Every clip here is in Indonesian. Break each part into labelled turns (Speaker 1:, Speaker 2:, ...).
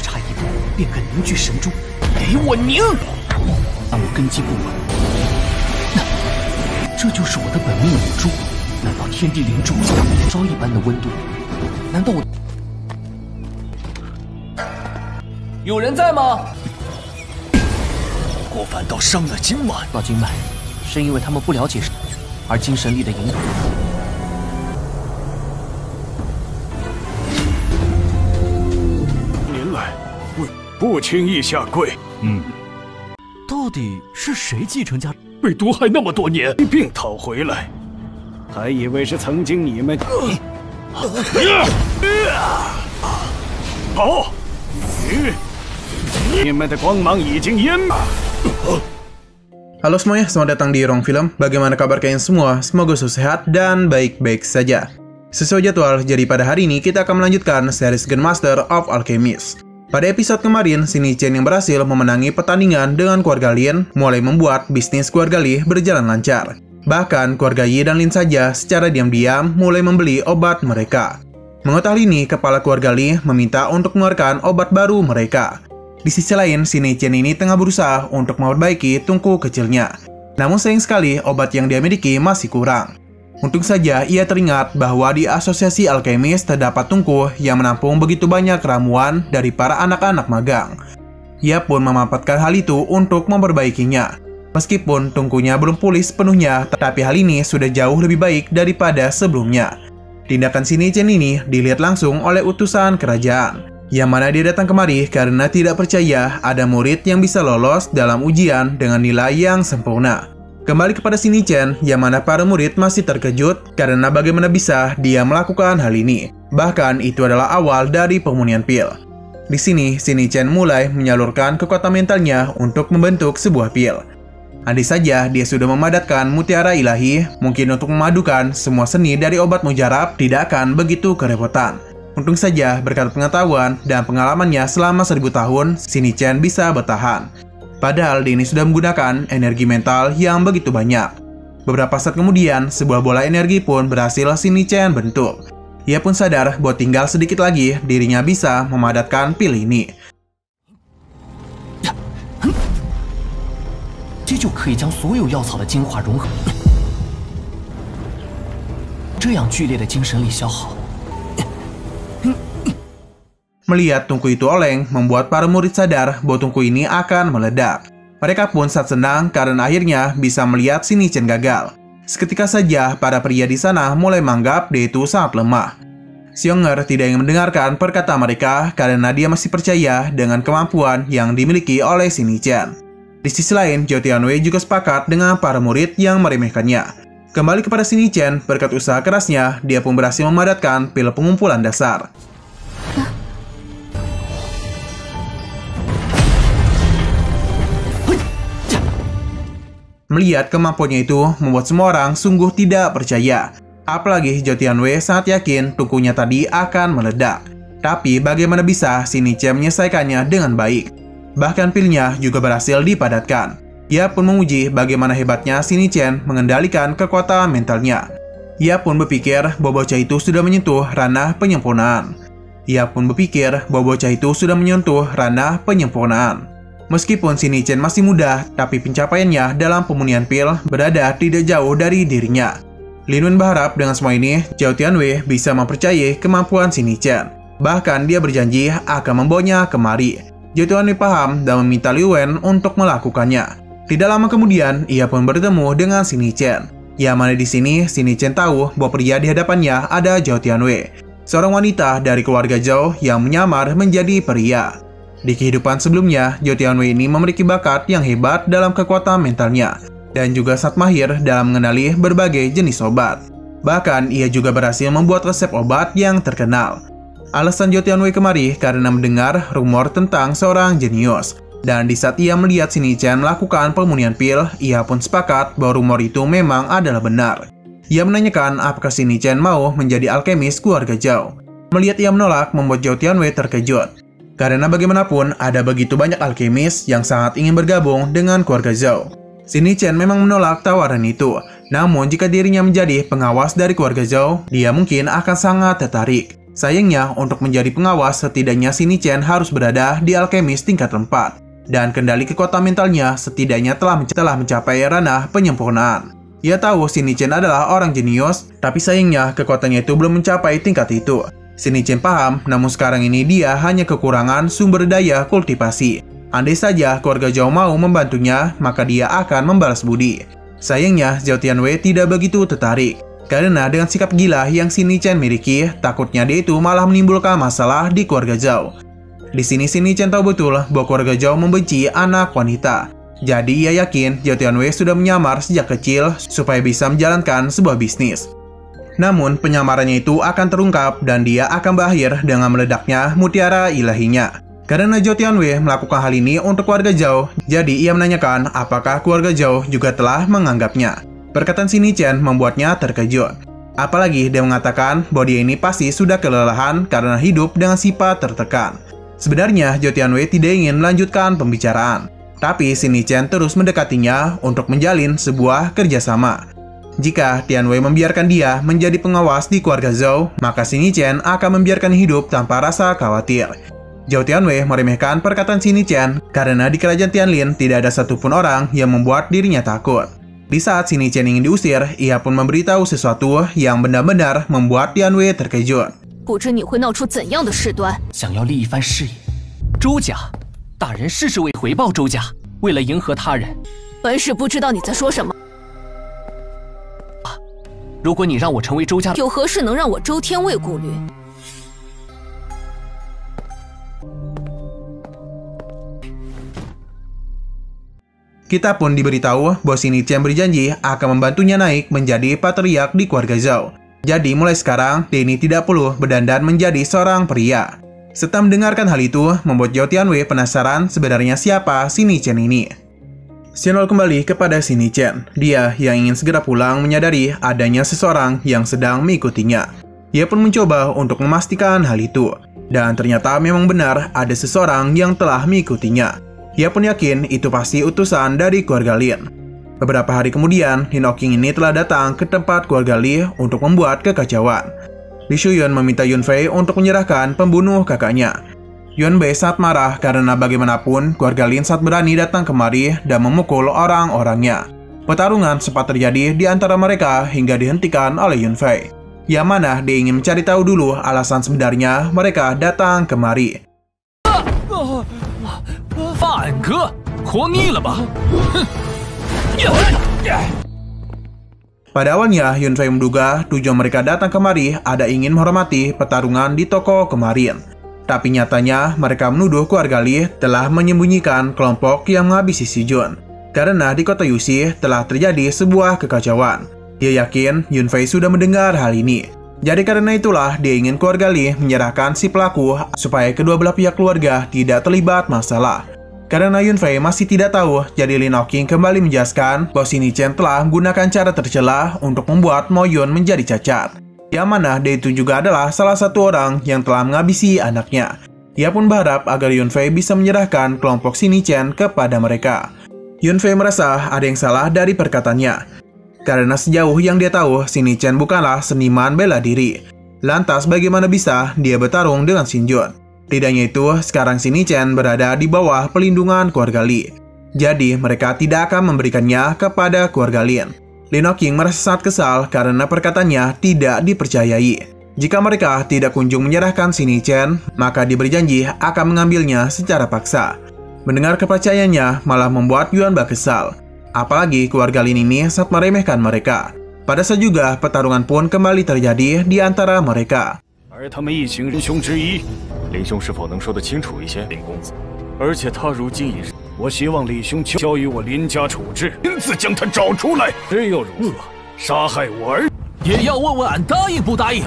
Speaker 1: 差一步便可凝聚神珠，给我凝！让我根基不稳，这就是我的本命母珠。难道天地灵珠像火烧一般的温度？难道我有人在吗？
Speaker 2: 我反倒伤了经脉。
Speaker 1: 到经脉，是因为他们不了解神，而精神力的引导。
Speaker 2: 您来，不轻易下跪。
Speaker 3: 到底是谁继承家？
Speaker 2: 被毒害那么多年，病讨回来，还以为是曾经你们。好，你们的光芒已经淹没。
Speaker 4: Halo semuanya, selamat datang di Ruang Film. Bagaimana kabar kalian semua? Semoga selalu sehat dan baik-baik saja. Sesuai jadwal, jadi pada hari ini kita akan melanjutkan series Grandmaster of Alchemist. Pada episode kemarin, Shin Chen yang berhasil memenangi pertandingan dengan keluarga Lin mulai membuat bisnis keluarga Li berjalan lancar. Bahkan keluarga Yi dan Lin saja secara diam-diam mulai membeli obat mereka. Mengetahui ini, kepala keluarga Li meminta untuk mengeluarkan obat baru mereka. Di sisi lain, Shin Chen ini tengah berusaha untuk memperbaiki tungku kecilnya. Namun sayang sekali obat yang dia miliki masih kurang. Untung saja ia teringat bahwa di Asosiasi Alchemist terdapat tungku yang menampung begitu banyak ramuan dari para anak-anak magang. Ia pun memanfaatkan hal itu untuk memperbaikinya. Meskipun tungkunya belum pulih sepenuhnya, tapi hal ini sudah jauh lebih baik daripada sebelumnya. Tindakan Shin Chen ini dilihat langsung oleh utusan kerajaan, yang mana dia datang kemari karena tidak percaya ada murid yang bisa lolos dalam ujian dengan nilai yang sempurna. Kembali kepada Shin Chen, yang mana para murid masih terkejut karena bagaimana bisa dia melakukan hal ini. Bahkan itu adalah awal dari pemunian pil. Di sini, Shin Chen mulai menyalurkan kekuatan mentalnya untuk membentuk sebuah pil. Andai saja dia sudah memadatkan mutiara ilahi, mungkin untuk memadukan semua seni dari obat mujarab tidak akan begitu kerepotan. Untung saja berkat pengetahuan dan pengalamannya selama 1000 tahun, Shin Chen bisa bertahan. Padahal dia ini sudah menggunakan energi mental yang begitu banyak. Beberapa saat kemudian, sebuah bola energi pun berhasil Shin Chen bentuk. Ia pun sadar bahwa tinggal sedikit lagi dirinya bisa memadatkan pil ini.
Speaker 1: 这就可以将所有药草的精华融合，这样剧烈的精神力消耗。
Speaker 4: Melihat tungku itu oleng, membuat para murid sadar bahwa tungku ini akan meledak. Mereka pun sangat senang karena akhirnya bisa melihat Shin Chen gagal. Seketika saja, para pria di sana mulai menganggap dia itu sangat lemah. Xionger tidak ingin mendengarkan perkataan mereka karena dia masih percaya dengan kemampuan yang dimiliki oleh Shin Chen. Di sisi lain, Zhou Tianwei juga sepakat dengan para murid yang meremehkannya. Kembali kepada Shin Chen, berkat usaha kerasnya, dia pun berhasil memadatkan pil pengumpulan dasar. Melihat kemampuannya itu membuat semua orang sungguh tidak percaya. Apalagi Zhou Tianwei sangat yakin tungkunya tadi akan meledak. Tapi bagaimana bisa Shin Chen menyelesaikannya dengan baik? Bahkan pilnya juga berhasil dipadatkan. Ia pun menguji bagaimana hebatnya Shin Chen mengendalikan kekuatan mentalnya. Ia pun berpikir bahwa bocah itu sudah menyentuh ranah penyempurnaan. Meskipun Shin Chen masih muda, tapi pencapaiannya dalam pemunian pil berada tidak jauh dari dirinya. Lin Wen berharap dengan semua ini, Zhou Tianwei bisa mempercayai kemampuan Shin Chen. Bahkan dia berjanji akan membawanya kemari. Zhou Tianwei paham dan meminta Liu Wen untuk melakukannya. Tidak lama kemudian, ia pun bertemu dengan Shin Chen. Yang mana di sini, Shin Chen tahu bahwa pria di hadapannya ada Zhou Tianwei, seorang wanita dari keluarga Zhou yang menyamar menjadi pria. Di kehidupan sebelumnya, Zhou Tianwei ini memiliki bakat yang hebat dalam kekuatan mentalnya, dan juga sangat mahir dalam mengenali berbagai jenis obat. Bahkan, ia juga berhasil membuat resep obat yang terkenal. Alasan Zhou Tianwei kemari karena mendengar rumor tentang seorang jenius. Dan di saat ia melihat Shin Chen melakukan pemunian pil, ia pun sepakat bahwa rumor itu memang adalah benar. Ia menanyakan apakah Shin Chen mau menjadi alkemis keluarga Zhou. Melihat ia menolak membuat Zhou Tianwei terkejut. Karena bagaimanapun ada begitu banyak alkemis yang sangat ingin bergabung dengan keluarga Zhou. Shin Chen memang menolak tawaran itu, Namun jika dirinya menjadi pengawas dari keluarga Zhou, dia mungkin akan sangat tertarik. Sayangnya, untuk menjadi pengawas, setidaknya Sini Chen harus berada di alkemis tingkat 4. Dan kendali kekuatan mentalnya setidaknya telah mencapai ranah penyempurnaan. Ia tahu Sini Chen adalah orang jenius, tapi sayangnya kekuatannya itu belum mencapai tingkat itu. Sini Chen paham, namun sekarang ini dia hanya kekurangan sumber daya kultivasi. Andai saja keluarga Zhou mau membantunya, maka dia akan membalas budi. Sayangnya, Zhao Tianwei tidak begitu tertarik. Karena dengan sikap gila yang Sini Chen miliki, takutnya dia itu malah menimbulkan masalah di keluarga Zhao. Di sini Sini Chen tahu betul bahwa keluarga Zhao membenci anak wanita. Jadi ia yakin Zhao Tianwei sudah menyamar sejak kecil supaya bisa menjalankan sebuah bisnis. Namun penyamarannya itu akan terungkap dan dia akan berakhir dengan meledaknya mutiara ilahinya. Karena Zhao Tianwei melakukan hal ini untuk keluarga Zhao, jadi ia menanyakan apakah keluarga Zhao juga telah menganggapnya. Perkataan Sini Chen membuatnya terkejut. Apalagi dia mengatakan bahwa dia ini pasti sudah kelelahan karena hidup dengan sifat tertekan. Sebenarnya Zhao Tianwei tidak ingin melanjutkan pembicaraan, tapi Sini Chen terus mendekatinya untuk menjalin sebuah kerjasama. Jika Tianwei membiarkan dia menjadi pengawas di keluarga Zhou, maka Sini Chen akan membiarkan hidup tanpa rasa khawatir. Zhao Tianwei meremehkan perkataan Sini Chen karena di kerajaan Tianlin tidak ada satupun orang yang membuat dirinya takut. Di saat Sini Chen ingin diusir, ia pun memberitahu sesuatu yang benar-benar membuat Tianwei terkejut.
Speaker 5: 不知你会闹出怎样的事端。
Speaker 1: 想要立一番事业，周家大人事事为回报周家，为了迎合他人。
Speaker 5: 本使不知道你在说什么。
Speaker 1: 如果你让我成为周家，
Speaker 5: 有何事能让我周天卫顾虑？
Speaker 4: Kita pun diberitahu bahwa Sini Chen berjanji akan membantunya naik menjadi patriark di keluarga Zhao. Jadi mulai sekarang, dia ini tidak perlu berdandan menjadi seorang pria. Setelah mendengarkan hal itu, membuat Zhao Tianwei penasaran sebenarnya siapa Sini Chen ini. Xinol kembali kepada Sini Chen. Dia yang ingin segera pulang menyadari adanya seseorang yang sedang mengikutinya. Ia pun mencoba untuk memastikan hal itu. Dan ternyata memang benar ada seseorang yang telah mengikutinya. Ia pun yakin itu pasti utusan dari keluarga Lin. Beberapa hari kemudian, Lin Oqing ini telah datang ke tempat keluarga Li untuk membuat kekacauan. Li Shuyun meminta Yun Fei untuk menyerahkan pembunuh kakaknya. Yun Bei sangat marah karena bagaimanapun keluarga Lin sangat berani datang kemari dan memukul orang-orangnya. Pertarungan sempat terjadi di antara mereka hingga dihentikan oleh Yun Fei. Yang mana dia ingin mencari tahu dulu alasan sebenarnya mereka datang kemari.
Speaker 1: 范哥，活腻了吧？哼！
Speaker 4: Pada awalnya, Yun Fei menduga tujuan mereka datang kemari ada ingin menghormati pertarungan di toko kemarin. Tapi nyatanya, mereka menuduh keluarga Li telah menyembunyikan kelompok yang menghabisi si Jun. Karena di kota Yuxi telah terjadi sebuah kekacauan. Dia yakin Yun Fei sudah mendengar hal ini. Jadi karena itulah dia ingin keluarga Li menyerahkan si pelaku supaya kedua belah pihak keluarga tidak terlibat masalah. Karena Yun Fei masih tidak tahu, jadi Lin Oqing kembali menjelaskan bahwa Sini Chen telah menggunakan cara tercela untuk membuat Mo Yun menjadi cacat. Yang mana dia itu juga adalah salah satu orang yang telah menghabisi anaknya. Ia pun berharap agar Yun Fei bisa menyerahkan kelompok Sini Chen kepada mereka. Yun Fei merasa ada yang salah dari perkataannya. Karena sejauh yang dia tahu, Sini Chen bukanlah seniman bela diri. Lantas bagaimana bisa dia bertarung dengan Xin Jun? Tidak hanya itu, sekarang Sini Chen berada di bawah pelindungan keluarga Li. Jadi, mereka tidak akan memberikannya kepada keluarga Lin. Lin Oqing merasa sangat kesal karena perkataannya tidak dipercayai. Jika mereka tidak kunjung menyerahkan Sini Chen, maka dia berjanji akan mengambilnya secara paksa. Mendengar kepercayaannya malah membuat Yuan Ba kesal. Apalagi keluarga Lin ini sangat meremehkan mereka. Pada saat juga, pertarungan pun kembali terjadi di antara mereka.
Speaker 2: 而他们一行人兄之一，
Speaker 6: 林兄是否能说得清楚一些，林公子？而且他如今已……
Speaker 2: 我希望李兄交与我林家处置，亲自将他找出来。只有如何，杀害我儿
Speaker 1: 也要问问俺答应不答应。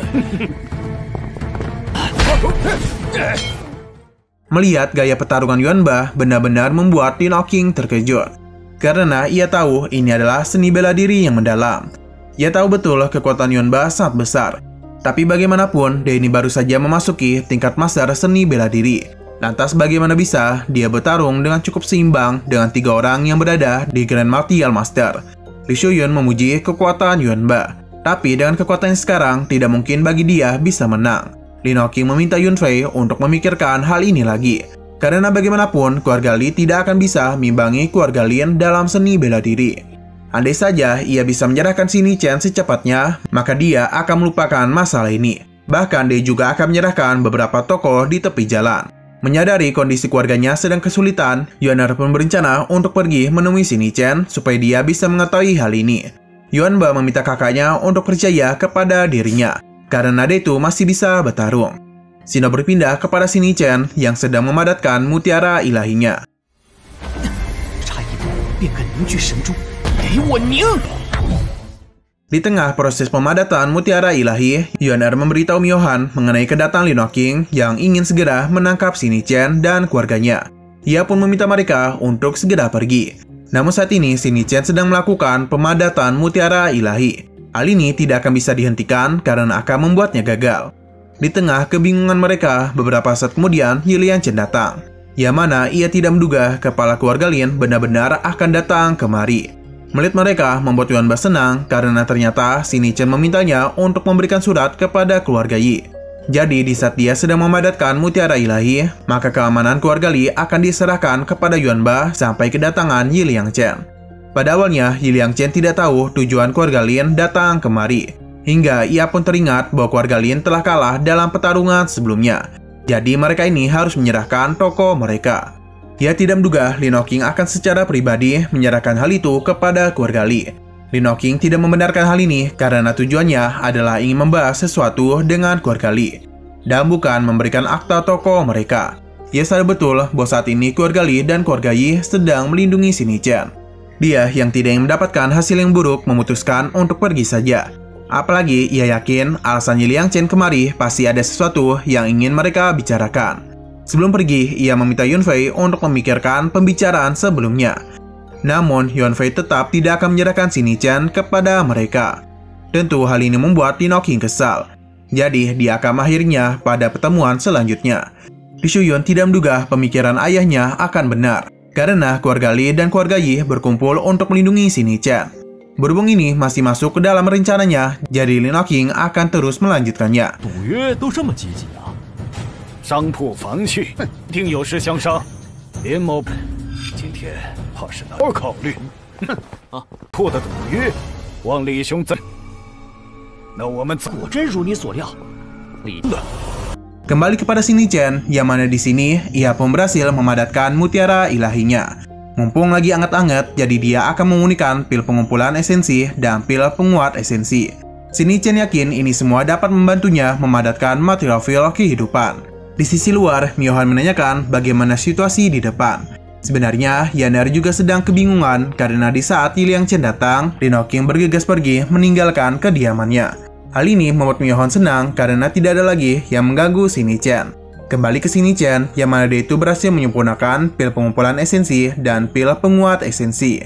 Speaker 4: Melihat gaya pertarungan Yuan Ba benar-benar membuat Lin Oqing terkejut. Karena ia tahu ini adalah seni bela diri yang mendalam. Ia tahu betul kekuatan Yuan Ba sangat besar. Tapi bagaimanapun, dia ini baru saja memasuki tingkat master seni bela diri. Lantas bagaimana bisa dia bertarung dengan cukup seimbang dengan 3 orang yang berada di Grand Martial Master? Li Shuyun memuji kekuatan Yuanba. Tapi dengan kekuatan sekarang, tidak mungkin bagi dia bisa menang. Lin Hawking meminta Yunfei untuk memikirkan hal ini lagi. Karena bagaimanapun, keluarga Li tidak akan bisa mengimbangi keluarga Lin dalam seni bela diri. Andai saja ia bisa menyerahkan Xi Chen secepatnya, maka dia akan melupakan masalah ini. Bahkan dia juga akan menyerahkan beberapa tokoh di tepi jalan. Menyadari kondisi keluarganya sedang kesulitan, Yuaner pun berencana untuk pergi menemui Xi Chen supaya dia bisa mengetahui hal ini. Yuanba meminta kakaknya untuk percaya kepada dirinya, karena dia itu masih bisa bertarung. Shino berpindah kepada Xi Chen yang sedang memadatkan mutiara ilahinya. Di tengah proses pemadatan mutiara ilahi, Yuaner memberitahu Myohan mengenai kedatangan Lin Hawking yang ingin segera menangkap Xi Chen dan keluarganya. Ia pun meminta mereka untuk segera pergi. Namun saat ini Xi Chen sedang melakukan pemadatan mutiara ilahi. Hal ini tidak akan bisa dihentikan karena akan membuatnya gagal. Di tengah kebingungan mereka, beberapa saat kemudian Yi Liangchen datang. Yang mana ia tidak menduga kepala keluarga Lin benar-benar akan datang kemari. Melihat mereka membuat Yuanba senang karena ternyata Xi Chen memintanya untuk memberikan surat kepada keluarga Yi. Jadi di saat dia sedang memadatkan mutiara ilahi, maka keamanan keluarga Li akan diserahkan kepada Yuanba sampai kedatangan Yi Liangchen. Pada awalnya, Yi Liangchen tidak tahu tujuan keluarga Lin datang kemari. Hingga ia pun teringat bahwa keluarga Lin telah kalah dalam pertarungan sebelumnya. Jadi mereka ini harus menyerahkan tokoh mereka. Ia tidak menduga Lin Hawking akan secara pribadi menyerahkan hal itu kepada keluarga Li. Lin Hawking tidak membenarkan hal ini karena tujuannya adalah ingin membahas sesuatu dengan keluarga Li, dan bukan memberikan akta tokoh mereka. Ia sadar betul bahwa saat ini keluarga Li dan keluarga Yi sedang melindungi Xi Chen. Dia yang tidak ingin mendapatkan hasil yang buruk memutuskan untuk pergi saja. Apalagi ia yakin alasan Yi Liangchen kemari pasti ada sesuatu yang ingin mereka bicarakan. Sebelum pergi, ia meminta Yunfei untuk memikirkan pembicaraan sebelumnya. Namun, Yunfei tetap tidak akan menyerahkan Xi Chen kepada mereka. Tentu hal ini membuat Lin Hawking kesal. Jadi, dia akan mengakhirinya pada pertemuan selanjutnya. Li Shuyun tidak menduga pemikiran ayahnya akan benar, karena keluarga Li dan keluarga Yi berkumpul untuk melindungi Xi Chen. Berhubung ini masih masuk ke dalam rencananya, jadi Lin Hawking akan terus melanjutkannya.
Speaker 2: 商铺房去，定有事相商。林某今天怕是难我考虑。破的赌约，望李兄再。那我们果真如你所料，李。
Speaker 4: Kembali kepada Xi Chen, yang mana di sini ia pun berhasil memadatkan mutiara ilahinya. Mumpung lagi anget-anget, jadi dia akan memunikan pil pengumpulan esensi dan pil penguat esensi. Xi Chen yakin ini semua dapat membantunya memadatkan material pil kehidupan. Di sisi luar, Myohan menanyakan bagaimana situasi di depan. Sebenarnya, Yaner juga sedang kebingungan karena di saat Yi Liangchen datang, Lin Hawking bergegas pergi meninggalkan kediamannya. Hal ini membuat Myohan senang karena tidak ada lagi yang mengganggu Xi Chen. Kembali ke Xi Chen, yang mana dia itu berhasil menyempurnakan pil pengumpulan esensi dan pil penguat esensi.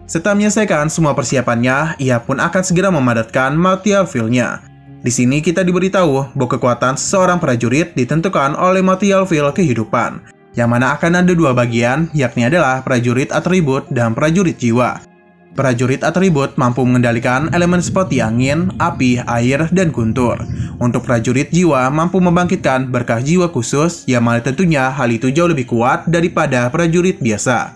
Speaker 4: Setelah menyelesaikan semua persiapannya, ia pun akan segera memadatkan material fil-nya. Di sini kita diberitahu bahwa kekuatan seseorang prajurit ditentukan oleh material fil kehidupan, yang mana akan ada dua bagian, yakni adalah prajurit atribut dan prajurit jiwa. Prajurit atribut mampu mengendalikan elemen seperti angin, api, air, dan guntur. Untuk prajurit jiwa mampu membangkitkan berkah jiwa khusus, yang mana tentunya hal itu jauh lebih kuat daripada prajurit biasa.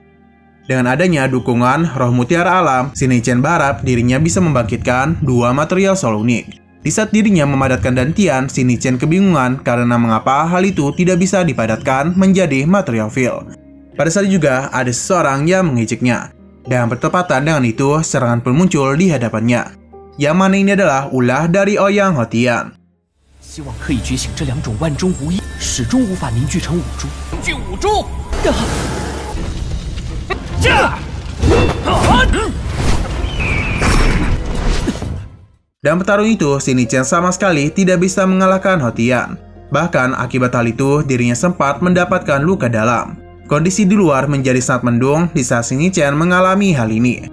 Speaker 4: Dengan adanya dukungan roh mutiara alam, Xi Chen berharap dirinya bisa membangkitkan dua material soul unik. Di saat dirinya memadatkan dantian, Xi Chen kebingungan karena mengapa hal itu tidak bisa dipadatkan menjadi material fil. Pada saat juga ada seseorang yang mengejeknya. Dan bertepatan dengan itu, serangan pun muncul di hadapannya. Yang mana ini adalah ulah dari Ouyang Hou-Tian. Dan petarung itu, Xi Chen sama sekali tidak bisa mengalahkan Hou-Tian. Bahkan akibat hal itu, dirinya sempat mendapatkan luka dalam. Kondisi di luar menjadi sangat mendung di saat Xi Chen mengalami hal ini.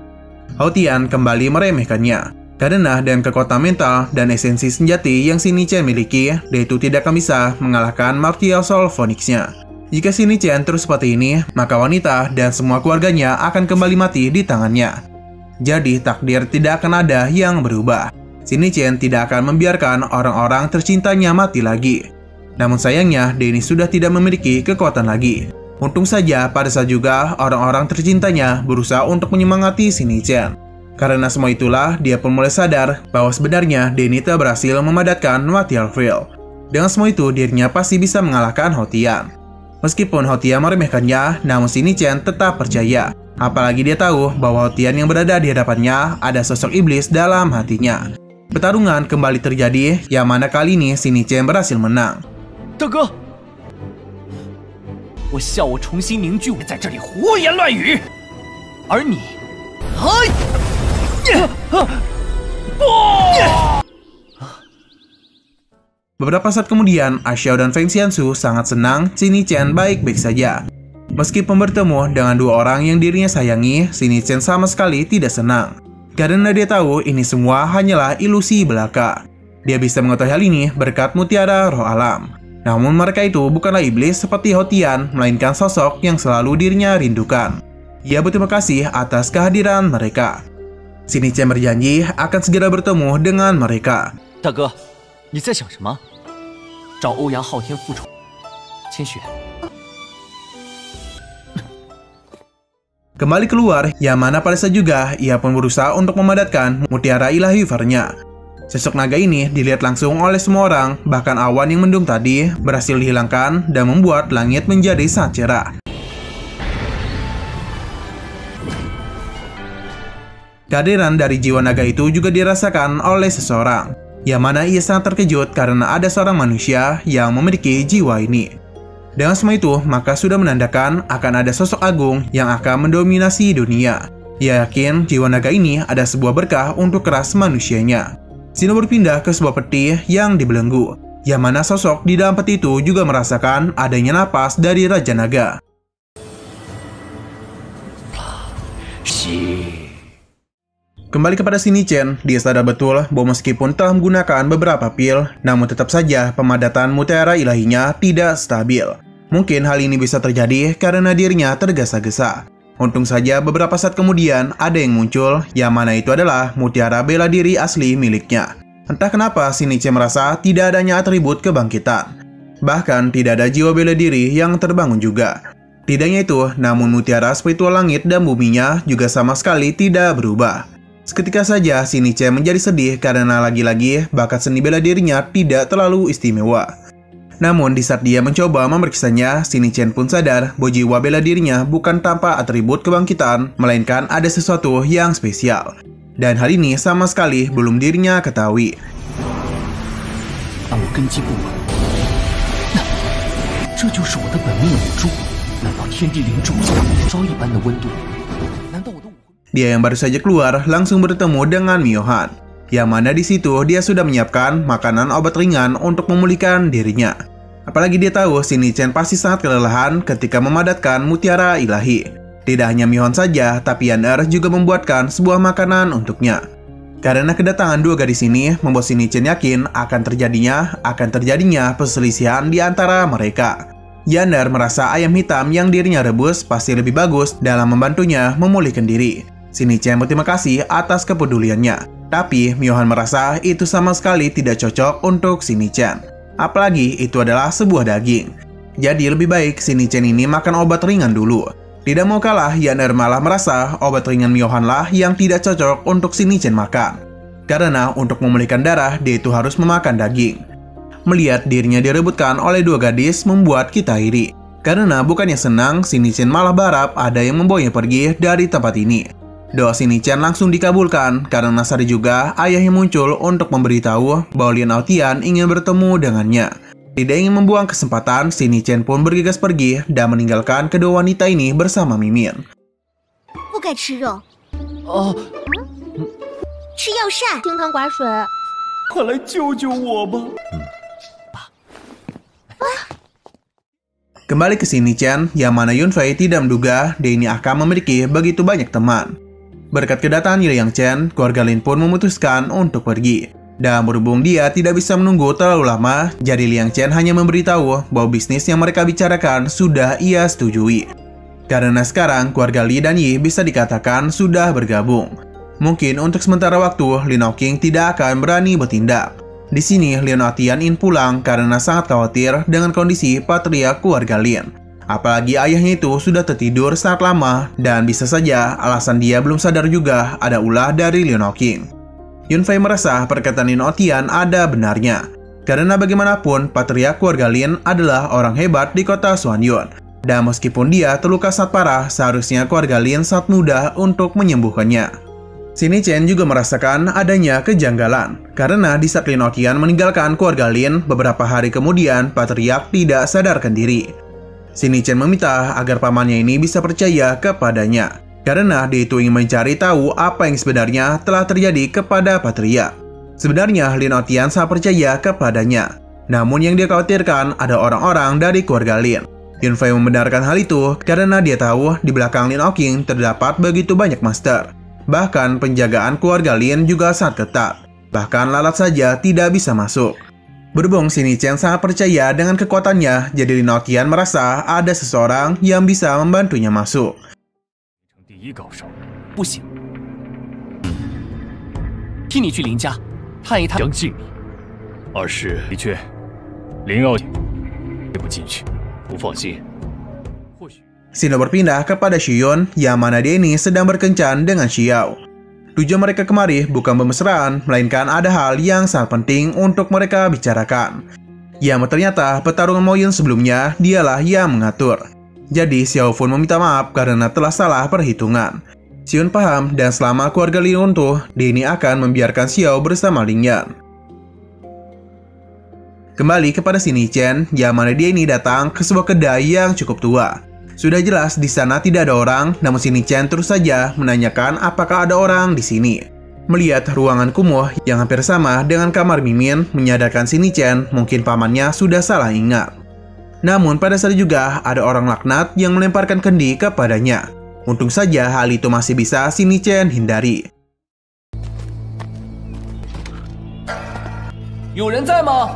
Speaker 4: Hou-Tian kembali meremehkannya. Karena dengan kekuatan mental dan esensi senjati yang Xi Chen miliki, dia itu tidak akan bisa mengalahkan Martial Soul Phoenix-nya. Jika Xi Chen terus seperti ini, maka wanita dan semua keluarganya akan kembali mati di tangannya. Jadi takdir tidak akan ada yang berubah. Sini Chen tidak akan membiarkan orang-orang tercintanya mati lagi. Namun sayangnya, Denny sudah tidak memiliki kekuatan lagi. Untung saja pada saat juga orang-orang tercintanya berusaha untuk menyemangati Sini Chen. Karena semua itulah, dia pun mulai sadar bahwa sebenarnya Denny telah berhasil memadatkan Martial Field. Dengan semua itu, dirinya pasti bisa mengalahkan Hotian. Meskipun Hotian meremehkannya, namun Sini Chen tetap percaya. Apalagi dia tahu bahwa Hotian yang berada di hadapannya ada sosok iblis dalam hatinya. Pertarungan kembali terjadi, yang mana kali ini Sini Chen berhasil menang.
Speaker 3: 大哥，我笑我重新凝聚，在这里胡言乱语，而你，Beberapa
Speaker 4: saat kemudian, Xiao dan Feng Xianxu sangat senang Sini Chen baik-baik saja. Meskipun bertemu dengan dua orang yang dirinya sayangi, Sini Chen sama sekali tidak senang. Karena dia tahu ini semua hanyalah ilusi belaka. Dia bisa mengetahui hal ini berkat mutiara roh alam. Namun mereka itu bukanlah iblis seperti Hotian, melainkan sosok yang selalu dirinya rindukan. Ia berterima kasih atas kehadiran mereka. Sini Chen berjanji akan segera bertemu dengan mereka.
Speaker 3: 大哥，你在想什么？找欧阳昊天复仇，千雪。
Speaker 4: Kembali keluar, yang mana pada saat juga ia pun berusaha untuk memadatkan mutiara ilahi Vernya. Sosok naga ini dilihat langsung oleh semua orang, bahkan awan yang mendung tadi berhasil dihilangkan dan membuat langit menjadi sangat cerah. Kehadiran dari jiwa naga itu juga dirasakan oleh seseorang, yang mana ia sangat terkejut karena ada seorang manusia yang memiliki jiwa ini. Dengan semua itu, maka sudah menandakan akan ada sosok agung yang akan mendominasi dunia. Ia yakin jiwa naga ini ada sebuah berkah untuk ras manusianya. Sino berpindah ke sebuah peti yang dibelenggu, yang mana sosok di dalam peti itu juga merasakan adanya napas dari Raja Naga. Kembali kepada Sini Chen, dia sadar betul bahwa meskipun telah menggunakan beberapa pil, namun tetap saja pemadatan mutiara ilahinya tidak stabil. Mungkin hal ini bisa terjadi karena dirinya tergesa-gesa. Untung saja beberapa saat kemudian ada yang muncul, yang mana itu adalah mutiara bela diri asli miliknya. Entah kenapa Sini Chen merasa tidak adanya atribut kebangkitan. Bahkan tidak ada jiwa bela diri yang terbangun juga. Tidaknya itu, namun mutiara spiritual langit dan buminya juga sama sekali tidak berubah. Seketika saja Sini Chen menjadi sedih karena lagi-lagi bakat seni bela dirinya tidak terlalu istimewa. Namun di saat dia mencoba memeriksanya, Sini Chen pun sadar bahwa jiwa bela dirinya bukan tanpa atribut kebangkitan, melainkan ada sesuatu yang spesial. Dan hal ini sama sekali belum dirinya ketahui.
Speaker 1: 但我根基不稳，这就是我的本命武珠。难道天地灵珠烧一般的温度？难道我的武魂？
Speaker 4: Dia yang baru saja keluar langsung bertemu dengan Miyohan, yang mana di situ dia sudah menyiapkan makanan obat ringan untuk memulihkan dirinya. Apalagi dia tahu Sini Chen pasti sangat kelelahan ketika memadatkan mutiara ilahi. Tidak hanya Miyohan saja, tapi Yan juga membuatkan sebuah makanan untuknya. Karena kedatangan dua gadis ini membuat Sini Chen yakin akan terjadinya perselisihan di antara mereka. Yan merasa ayam hitam yang dirinya rebus pasti lebih bagus dalam membantunya memulihkan diri. Sini Chen berterima kasih atas kepeduliannya. Tapi Miyohan merasa itu sama sekali tidak cocok untuk Sini Chen. Apalagi itu adalah sebuah daging. Jadi lebih baik Sini Chen ini makan obat ringan dulu. Tidak mau kalah, Yan malah merasa obat ringan Miyohan lah yang tidak cocok untuk Sini Chen makan. Karena untuk memulihkan darah, dia itu harus memakan daging. Melihat dirinya direbutkan oleh dua gadis membuat kita iri. Karena bukannya senang, Sini Chen malah berharap ada yang membawanya pergi dari tempat ini. Doa Sini Chen langsung dikabulkan karena sadar juga ayahnya muncul untuk memberitahu bahwa Lin Aotian ingin bertemu dengannya. Tidak ingin membuang kesempatan, Sini Chen pun bergegas pergi dan meninggalkan kedua wanita ini bersama Mimin.
Speaker 7: 不该吃肉，
Speaker 3: 哦，
Speaker 7: 吃药膳，清汤寡水。
Speaker 3: 快来救救我吧！
Speaker 4: Kembali ke Sini Chen, yang mana Yunfei tidak menduga dia ini akan memiliki begitu banyak teman. Berkat kedatangan Liang Chen, keluarga Lin pun memutuskan untuk pergi. Dan berhubung dia tidak bisa menunggu terlalu lama, jadi Liang Chen hanya memberitahu bahwa bisnis yang mereka bicarakan sudah ia setujui. Karena sekarang keluarga Li dan Yi bisa dikatakan sudah bergabung. Mungkin untuk sementara waktu, Lin Hawking tidak akan berani bertindak. Di sini, Lin Otian ingin pulang karena sangat khawatir dengan kondisi patriark keluarga Lin. Apalagi ayahnya itu sudah tertidur sangat lama dan bisa saja alasan dia belum sadar juga ada ulah dari Lin Hawking. Yunfei merasa perkataan Lin Otian ada benarnya. Karena bagaimanapun, patriark keluarga Lin adalah orang hebat di kota Xuanyun. Dan meskipun dia terluka sangat parah, seharusnya keluarga Lin sangat mudah untuk menyembuhkannya. Sini Chen juga merasakan adanya kejanggalan, karena di saat Lin Otian meninggalkan keluarga Lin, beberapa hari kemudian patriark tidak sadarkan diri. Sini Chen meminta agar pamannya ini bisa percaya kepadanya, karena dia itu ingin mencari tahu apa yang sebenarnya telah terjadi kepada patriark. Sebenarnya Lin Otian sangat percaya kepadanya, namun yang dia khawatirkan ada orang-orang dari keluarga Lin. Yunfei membenarkan hal itu karena dia tahu di belakang Lin Hawking terdapat begitu banyak master. Bahkan penjagaan keluarga Lin juga sangat ketat. Bahkan lalat saja tidak bisa masuk. Berhubung Sini Chen sangat percaya dengan kekuatannya, jadi Lin Otian merasa ada seseorang yang bisa membantunya masuk.
Speaker 3: 不行，替你去林家探一探。
Speaker 6: 将尽力。二是的确，林傲也不进去，不放心。或许。
Speaker 4: Sino berpindah kepada Shiyun, yang mana dia ini sedang berkencan dengan Xiao. Tujuan mereka kemari bukan bermesraan, melainkan ada hal yang sangat penting untuk mereka bicarakan. Yang ternyata pertarungan Moyun sebelumnya dialah yang mengatur. Jadi Xiao pun meminta maaf karena telah salah perhitungan. Xion paham dan selama keluarga Lin runtuh, dia ini akan membiarkan Xiao bersama Lin Yan. Kembali kepada Sini Chen, yang mana dia ini datang ke sebuah kedai yang cukup tua. Sudah jelas di sana tidak ada orang, namun Sini Chen terus saja menanyakan apakah ada orang di sini. Melihat ruangan kumuh yang hampir sama dengan kamar Mimin, menyadarkan Sini Chen mungkin pamannya sudah salah ingat. Namun pada saat juga ada orang laknat yang melemparkan kendi kepadanya. Untung saja hal itu masih bisa Sini Chen hindari.
Speaker 3: 有人在吗？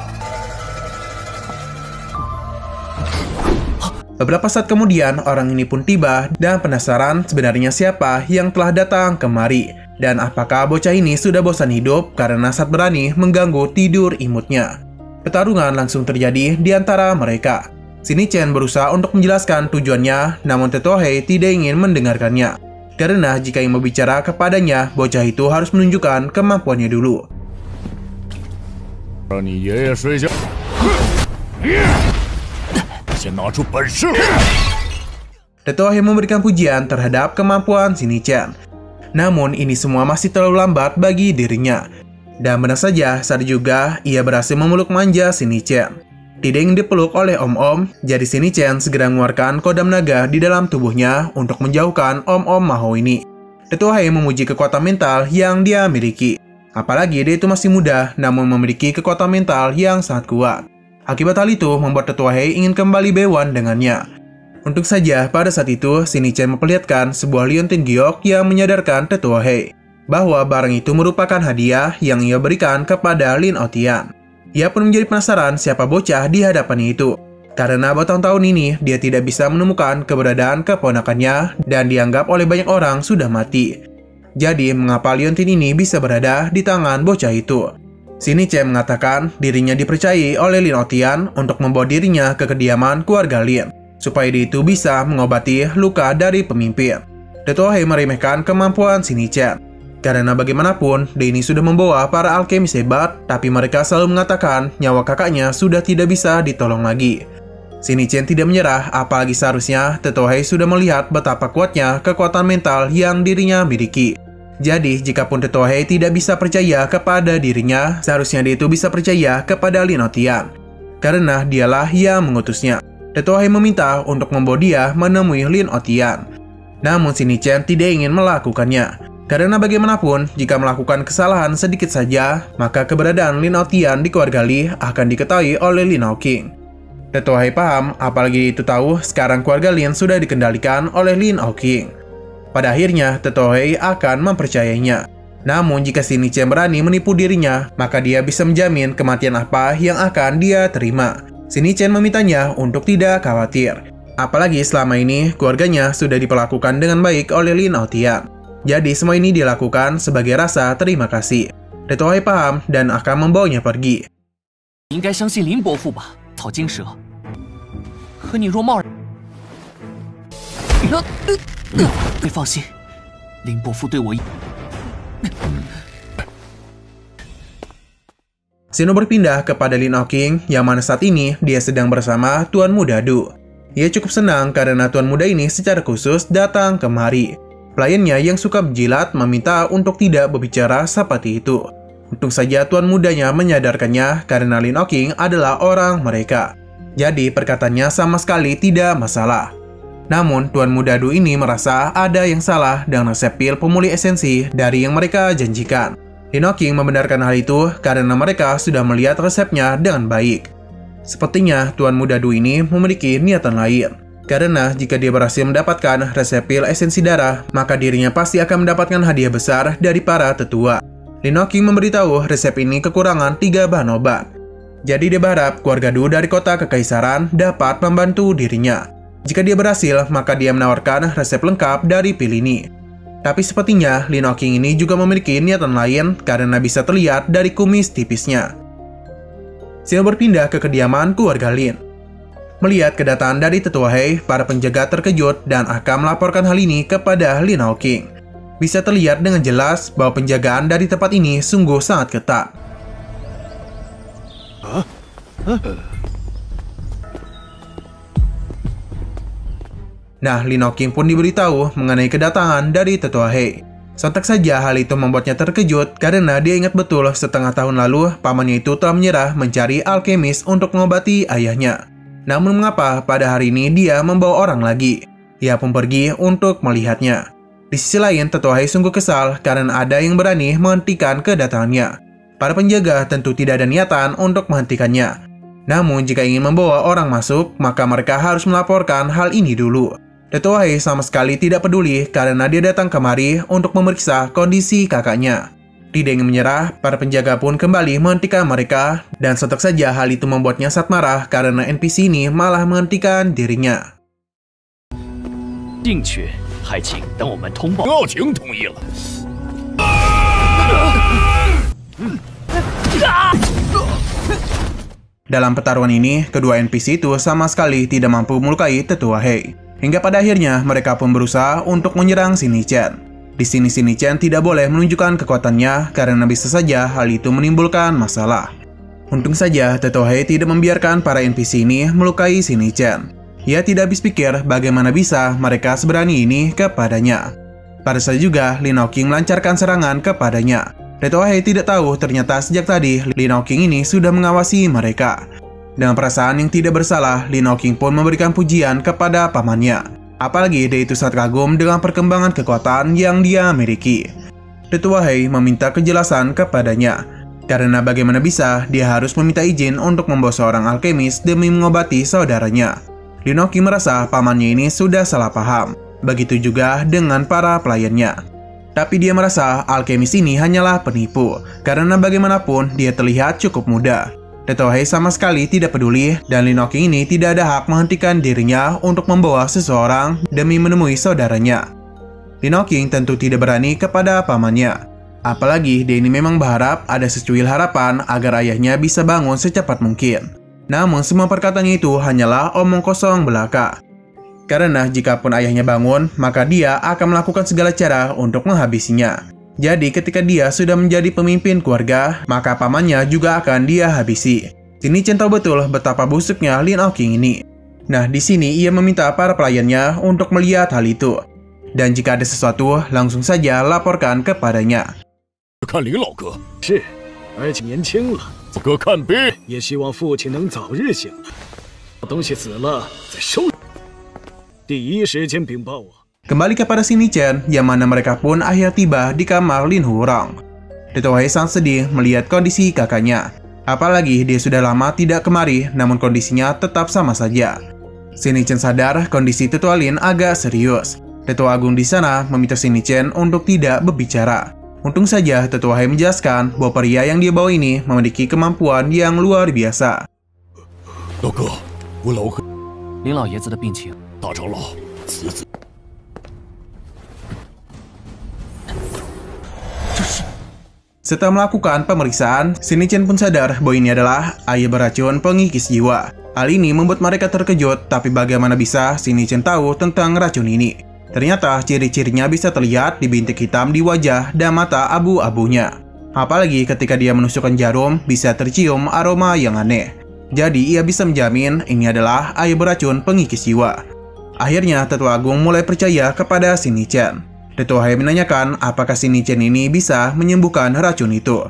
Speaker 4: Beberapa saat kemudian, orang ini pun tiba dan penasaran sebenarnya siapa yang telah datang kemari. Dan apakah bocah ini sudah bosan hidup karena saat berani mengganggu tidur imutnya. Pertarungan langsung terjadi di antara mereka. Sini Chen berusaha untuk menjelaskan tujuannya, namun Tetua Hei tidak ingin mendengarkannya. Karena jika ingin berbicara kepadanya, bocah itu harus menunjukkan kemampuannya dulu. Tetua Hei memberikan pujian terhadap kemampuan Sini Chen. Namun ini semua masih terlalu lambat bagi dirinya. Dan benar saja, saat juga ia berhasil memeluk manja Sini Chen. Tidak ingin dipeluk oleh om-om, jadi Sini Chen segera mengeluarkan kodam naga di dalam tubuhnya untuk menjauhkan om-om Maho ini. Tetua Hei memuji kekuatan mental yang dia miliki. Apalagi dia itu masih muda, namun memiliki kekuatan mental yang sangat kuat. Akibat hal itu membuat Tetua Hei ingin kembali bewan dengannya. Untung saja pada saat itu Sini Chen memperlihatkan sebuah liontin giok yang menyadarkan Tetua Hei bahwa barang itu merupakan hadiah yang ia berikan kepada Lin Otian. Ia pun menjadi penasaran siapa bocah di hadapannya itu. Karena bertahun-tahun ini dia tidak bisa menemukan keberadaan keponakannya dan dianggap oleh banyak orang sudah mati. Jadi mengapa liontin ini bisa berada di tangan bocah itu? Sini Chen mengatakan dirinya dipercayai oleh Lin Otian untuk membawa dirinya ke kediaman keluarga Lin, supaya dia itu bisa mengobati luka dari pemimpin. Tetua Hei meremehkan kemampuan Sini Chen. Karena bagaimanapun, dia ini sudah membawa para alkemis hebat, tapi mereka selalu mengatakan nyawa kakaknya sudah tidak bisa ditolong lagi. Sini Chen tidak menyerah, apalagi seharusnya Tetua Hei sudah melihat betapa kuatnya kekuatan mental yang dirinya miliki. Jadi, jikapun Tetua Hei tidak bisa percaya kepada dirinya, seharusnya dia itu bisa percaya kepada Lin Otian. Karena dialah yang mengutusnya. Tetua Hei meminta untuk membawa dia menemui Lin Otian. Namun Sini Chen tidak ingin melakukannya. Karena bagaimanapun, jika melakukan kesalahan sedikit saja, maka keberadaan Lin Otian di keluarga Li akan diketahui oleh Lin Hawking. Tetua Hei paham, apalagi itu tahu sekarang keluarga Lin sudah dikendalikan oleh Lin Hawking. Pada akhirnya, Tetua Hei akan mempercayainya. Namun jika Sini Chen berani menipu dirinya, maka dia bisa menjamin kematian apa yang akan dia terima. Sini Chen memintanya untuk tidak khawatir. Apalagi selama ini, keluarganya sudah diperlakukan dengan baik oleh Lin Otian. Jadi semua ini dilakukan sebagai rasa terima kasih. Dato' Hai paham dan akan membawanya pergi.
Speaker 3: 你应该相信林伯父吧，草惊蛇。可你若贸然，你放心，林伯父对我。
Speaker 4: Xeno berpindah kepada Lin Oking yang mana saat ini dia sedang bersama Tuan Muda Du. Ia cukup senang karena Tuan Muda ini secara khusus datang kemari. Pelayannya yang suka menjilat meminta untuk tidak berbicara seperti itu. Untung saja Tuan Mudanya menyadarkannya karena Lin Oking adalah orang mereka. Jadi perkataannya sama sekali tidak masalah. Namun Tuan Muda Du ini merasa ada yang salah dengan resep pil pemulih esensi dari yang mereka janjikan. Lin Oking membenarkan hal itu karena mereka sudah melihat resepnya dengan baik. Sepertinya Tuan Muda Du ini memiliki niatan lain. Karena jika dia berhasil mendapatkan resep pil esensi darah, maka dirinya pasti akan mendapatkan hadiah besar dari para tetua. Lin Oking memberitahu resep ini kekurangan 3 bahan obat. Jadi dia berharap keluarga Du dari kota kekaisaran dapat membantu dirinya. Jika dia berhasil, maka dia menawarkan resep lengkap dari pil ini. Tapi sepertinya Lin Oking ini juga memiliki niatan lain karena bisa terlihat dari kumis tipisnya. Xeno berpindah ke kediaman keluarga Lin. Melihat kedatangan dari tetua Hai, para penjaga terkejut dan akan melaporkan hal ini kepada Lin Oking. Bisa terlihat dengan jelas bahwa penjagaan dari tempat ini sungguh sangat ketat. Nah, Lin Oking pun diberitahu mengenai kedatangan dari tetua Hai. Sontak saja hal itu membuatnya terkejut karena dia ingat betul setengah tahun lalu pamannya itu telah menyerah mencari alkemis untuk mengobati ayahnya. Namun mengapa pada hari ini dia membawa orang lagi? Ia pun pergi untuk melihatnya. Di sisi lain, tetua Hai sungguh kesal karena ada yang berani menghentikan kedatangannya. Para penjaga tentu tidak ada niatan untuk menghentikannya. Namun jika ingin membawa orang masuk, maka mereka harus melaporkan hal ini dulu. Tetua Hai sama sekali tidak peduli karena dia datang kemari untuk memeriksa kondisi kakaknya. Tidak ingin menyerah, para penjaga pun kembali menghentikan mereka, dan sontak saja hal itu membuatnya sangat marah karena NPC ini malah menghentikan dirinya.
Speaker 6: 定确，还请等我们通报。奥廷同意了。
Speaker 4: Dalam pertarungan ini, kedua NPC itu sama sekali tidak mampu melukai tetua Hai. Hingga pada akhirnya mereka pun berusaha untuk menyerang Shini-chan. Di sini Shini-chan tidak boleh menunjukkan kekuatannya karena bisa saja hal itu menimbulkan masalah. Untung saja tetua Hai tidak membiarkan para NPC ini melukai Shini-chan. Ia tidak habis pikir bagaimana bisa mereka seberani ini kepadanya. Pada saat juga Lin Oking melancarkan serangan kepadanya. Tetua Hai tidak tahu ternyata sejak tadi Lin Oking ini sudah mengawasi mereka. Dengan perasaan yang tidak bersalah, Lin Oking pun memberikan pujian kepada pamannya. Apalagi dia itu sangat kagum dengan perkembangan kekuatan yang dia miliki. Tetua Hai meminta kejelasan kepadanya. Karena bagaimana bisa dia harus meminta izin untuk membawa seorang alkemis demi mengobati saudaranya. Lin Oking merasa pamannya ini sudah salah paham. Begitu juga dengan para pelayannya. Tapi dia merasa alkemis ini hanyalah penipu. Karena bagaimanapun dia terlihat cukup muda. Tetua Hai sama sekali tidak peduli dan Lin Oking ini tidak ada hak menghentikan dirinya untuk membawa seseorang demi menemui saudaranya. Lin Oking tentu tidak berani kepada pamannya. Apalagi dia ini memang berharap ada secuil harapan agar ayahnya bisa bangun secepat mungkin. Namun semua perkataannya itu hanyalah omong kosong belaka. Karena jikapun ayahnya bangun, maka dia akan melakukan segala cara untuk menghabisinya. Jadi ketika dia sudah menjadi pemimpin keluarga, maka pamannya juga akan dia habisi. Shini-chan tahu betul betapa busuknya Lin Oking ini. Nah, di sini ia meminta para pelayannya untuk melihat hal itu. Dan jika ada sesuatu, langsung saja laporkan kepadanya.
Speaker 6: 看林老哥，
Speaker 2: 是，而且年轻了，
Speaker 6: 哥看病。
Speaker 2: 也希望父亲能早日醒来。东西死了再收，第一时间禀报我。
Speaker 4: Kembali kepada Shini-chan, yang mana mereka pun akhirnya tiba di kamar Lin Hurong. Tetua Hai sangat sedih melihat kondisi kakaknya. Apalagi dia sudah lama tidak kemari, namun kondisinya tetap sama saja. Shini-chan sadar kondisi Tetua Lin agak serius. Tetua Agung di sana meminta Shini-chan untuk tidak berbicara. Untung saja Tetua Hai menjelaskan bahwa pria yang dia bawa ini memiliki kemampuan yang luar biasa.
Speaker 6: 老哥，我老哥，
Speaker 3: 林老爷子的病情，
Speaker 6: 大长老，此子。
Speaker 4: Setelah melakukan pemeriksaan, Shinichi pun sadar bahwa ini adalah air beracun pengikis jiwa. Hal ini membuat mereka terkejut, tapi bagaimana bisa Shinichi tahu tentang racun ini? Ternyata ciri-cirinya bisa terlihat di bintik hitam di wajah dan mata abu-abunya. Apalagi ketika dia menusukkan jarum, bisa tercium aroma yang aneh. Jadi ia bisa menjamin ini adalah air beracun pengikis jiwa. Akhirnya Tetua Agung mulai percaya kepada Shinichi. Tetua Hei menanyakan apakah Shinichi ini bisa menyembuhkan racun itu.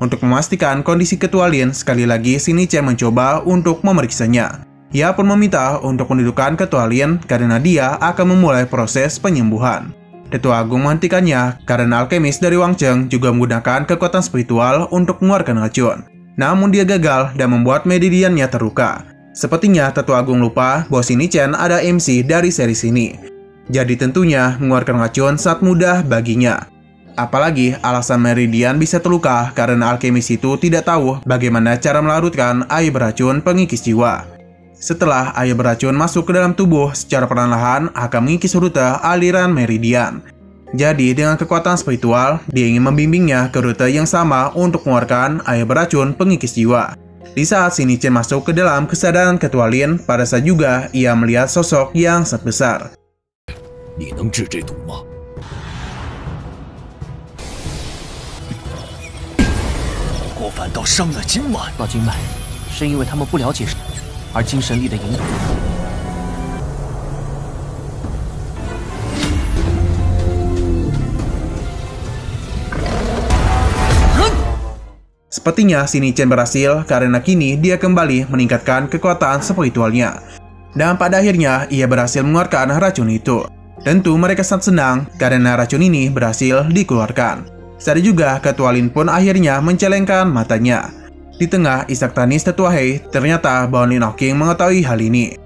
Speaker 4: Untuk memastikan kondisi Ketua Lin, sekali lagi Shinichi mencoba untuk memeriksanya. Ia pun meminta untuk mendudukkan Ketua Lin karena dia akan memulai proses penyembuhan. Tetua Agung menghentikannya karena alkemis dari Wang Cheng juga menggunakan kekuatan spiritual untuk mengeluarkan racun. Namun dia gagal dan membuat meridiannya terluka. Sepertinya Tetua Agung lupa bahwa Shinichi ada MC dari seri ini. Jadi tentunya mengeluarkan racun sangat mudah baginya. Apalagi alasan meridian bisa terluka karena alkemis itu tidak tahu bagaimana cara melarutkan air beracun pengikis jiwa. Setelah air beracun masuk ke dalam tubuh, secara perlahan akan mengikis rute aliran meridian. Jadi dengan kekuatan spiritual, dia ingin membimbingnya ke rute yang sama untuk mengeluarkan air beracun pengikis jiwa. Di saat Shinichi masuk ke dalam kesadaran Ketua Lin, pada saat juga ia melihat sosok yang sangat besar.
Speaker 6: 你能治这毒吗？
Speaker 3: 我反倒伤了经脉。到经脉，是因为他们不了解而精神力的引导。
Speaker 4: Sepertinya Shinichi berhasil karena kini dia kembali meningkatkan kekuatan spiritualnya. Dan pada akhirnya ia berhasil mengeluarkan racun itu. Tentu mereka sangat senang karena racun ini berhasil dikeluarkan. Saat juga Ketua Lin pun akhirnya mencelengkan matanya. Di tengah isak tangis Tetua Hei, ternyata bahwa Lin Oking mengetahui hal ini.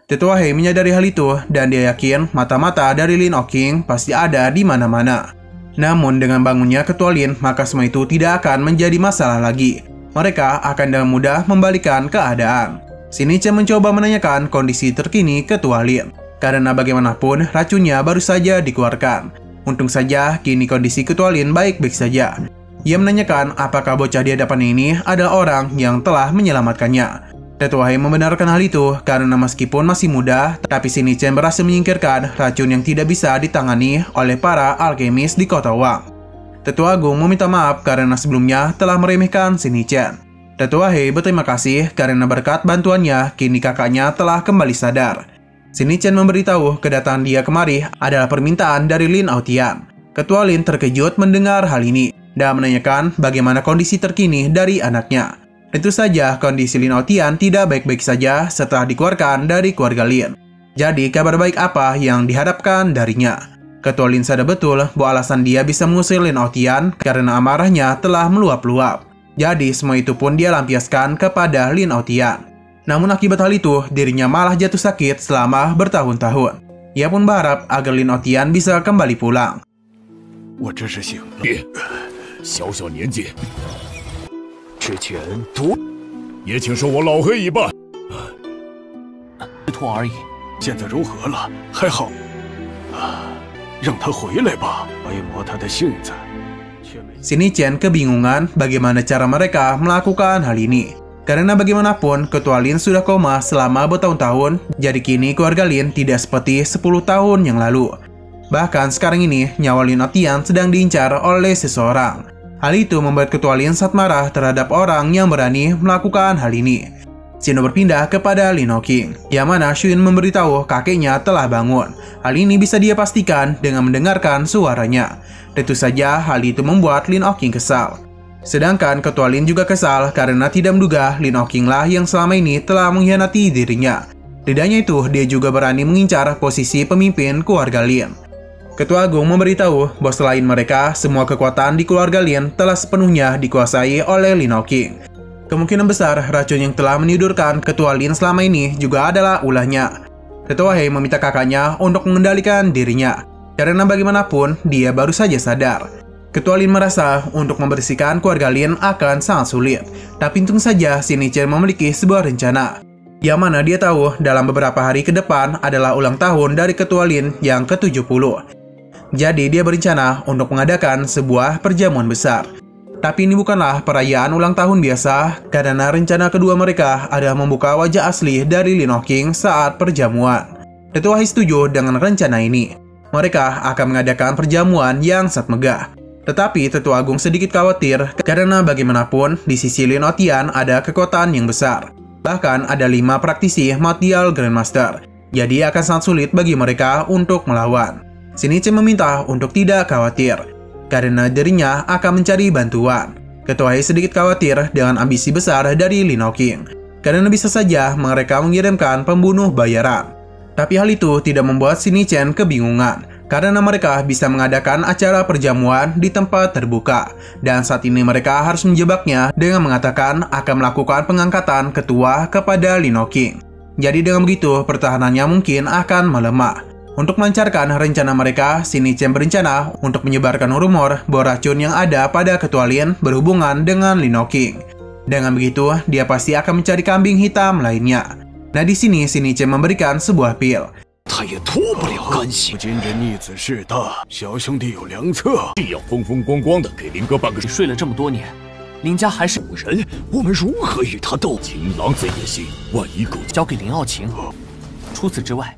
Speaker 4: Tetua Hei menyadari hal itu dan dia yakin mata-mata dari Lin Oking pasti ada di mana-mana. Namun dengan bangunnya Ketua Lin, maka semua itu tidak akan menjadi masalah lagi. Mereka akan dengan mudah membalikan keadaan. Shinichi mencoba menanyakan kondisi terkini Ketua Lin. Karena bagaimanapun racunnya baru saja dikeluarkan. Untung saja kini kondisi Ketua Lin baik-baik saja. Ia menanyakan apakah bocah di hadapan ini adalah orang yang telah menyelamatkannya. Tetua Hei membenarkan hal itu karena meskipun masih muda, tapi Shinichi berhasil menyingkirkan racun yang tidak bisa ditangani oleh para alkemis di kota Wang. Tetua Agung meminta maaf karena sebelumnya telah meremehkan Shinichi. Tetua Hei berterima kasih karena berkat bantuannya kini kakaknya telah kembali sadar. Shinichi memberitahu kedatangan dia kemari adalah permintaan dari Lin Aotian. Ketua Lin terkejut mendengar hal ini dan menanyakan bagaimana kondisi terkini dari anaknya. Tentu saja kondisi Lin Aotian tidak baik-baik saja setelah dikeluarkan dari keluarga Lin. Jadi kabar baik apa yang diharapkan darinya? Ketua Lin sadar betul bahwa alasan dia bisa mengusir Lin Aotian karena amarahnya telah meluap-luap. Jadi semua itu pun dia lampiaskan kepada Lin Aotian. Namun akibat hal itu, dirinya malah jatuh sakit selama bertahun-tahun. Ia pun berharap agar Lin Aotian bisa kembali pulang.
Speaker 2: 我真是醒了。
Speaker 6: 爹，小小年纪，
Speaker 2: 之前毒
Speaker 6: 也请受我老黑一拜。
Speaker 3: 试图而已。
Speaker 2: 现在如何了？还好。让他回来吧，磨一磨他的性子。
Speaker 4: Shinichi kebingungan bagaimana cara mereka melakukan hal ini. Karena bagaimanapun, Ketua Lin sudah koma selama bertahun-tahun, jadi kini keluarga Lin tidak seperti 10 tahun yang lalu. Bahkan sekarang ini, nyawa Lin Aotian sedang diincar oleh seseorang. Hal itu membuat Ketua Lin sangat marah terhadap orang yang berani melakukan hal ini. Shino berpindah kepada Lin Oking, yang mana Shuin memberitahu kakeknya telah bangun. Hal ini bisa dia pastikan dengan mendengarkan suaranya. Tentu saja hal itu membuat Lin Oking kesal. Sedangkan Ketua Lin juga kesal karena tidak menduga Lin Oking lah yang selama ini telah mengkhianati dirinya. Tidak hanya itu, dia juga berani mengincar posisi pemimpin keluarga Lin. Ketua Agung memberitahu bahwa selain mereka, semua kekuatan di keluarga Lin telah sepenuhnya dikuasai oleh Lin Oking. Kemungkinan besar racun yang telah menidurkan Ketua Lin selama ini juga adalah ulahnya. Tetua Hei meminta kakaknya untuk mengendalikan dirinya, karena bagaimanapun dia baru saja sadar. Ketua Lin merasa untuk membersihkan keluarga Lin akan sangat sulit. Tapi untung saja Shinichi memiliki sebuah rencana, yang mana dia tahu dalam beberapa hari ke depan adalah ulang tahun dari Ketua Lin yang ke-70. Jadi dia berencana untuk mengadakan sebuah perjamuan besar. Tapi ini bukanlah perayaan ulang tahun biasa, karena rencana kedua mereka adalah membuka wajah asli dari Lino King saat perjamuan. Tetua He setuju dengan rencana ini. Mereka akan mengadakan perjamuan yang sangat megah. Tetapi Tetua Agung sedikit khawatir karena bagaimanapun di sisi Lino Tian ada kekuatan yang besar. Bahkan ada 5 praktisi martial Grandmaster. Jadi akan sangat sulit bagi mereka untuk melawan. Xingnichen meminta untuk tidak khawatir karena dirinya akan mencari bantuan. Ketua He sedikit khawatir dengan ambisi besar dari Lino King, karena bisa saja mereka mengirimkan pembunuh bayaran. Tapi hal itu tidak membuat Xingnichen kebingungan, karena mereka bisa mengadakan acara perjamuan di tempat terbuka, dan saat ini mereka harus menjebaknya dengan mengatakan akan melakukan pengangkatan ketua kepada Lino King. Jadi dengan begitu pertahanannya mungkin akan melemah. Untuk melancarkan rencana mereka, Xingnichen berencana untuk menyebarkan rumor bahwa racun yang ada pada Ketua Lin berhubungan dengan Lino King. Dengan begitu, dia pasti akan mencari kambing hitam lainnya. Nah di sini Xingnichen memberikan sebuah pil.
Speaker 6: 他也脱不了干系。今日逆子势大，小兄弟有良策，必要风风光光的给林哥办个。
Speaker 3: 你睡了这么多年，林家还是
Speaker 6: 武人，我们如何与他斗？情狼子也行，万一狗
Speaker 3: 交给林傲晴。除此之外。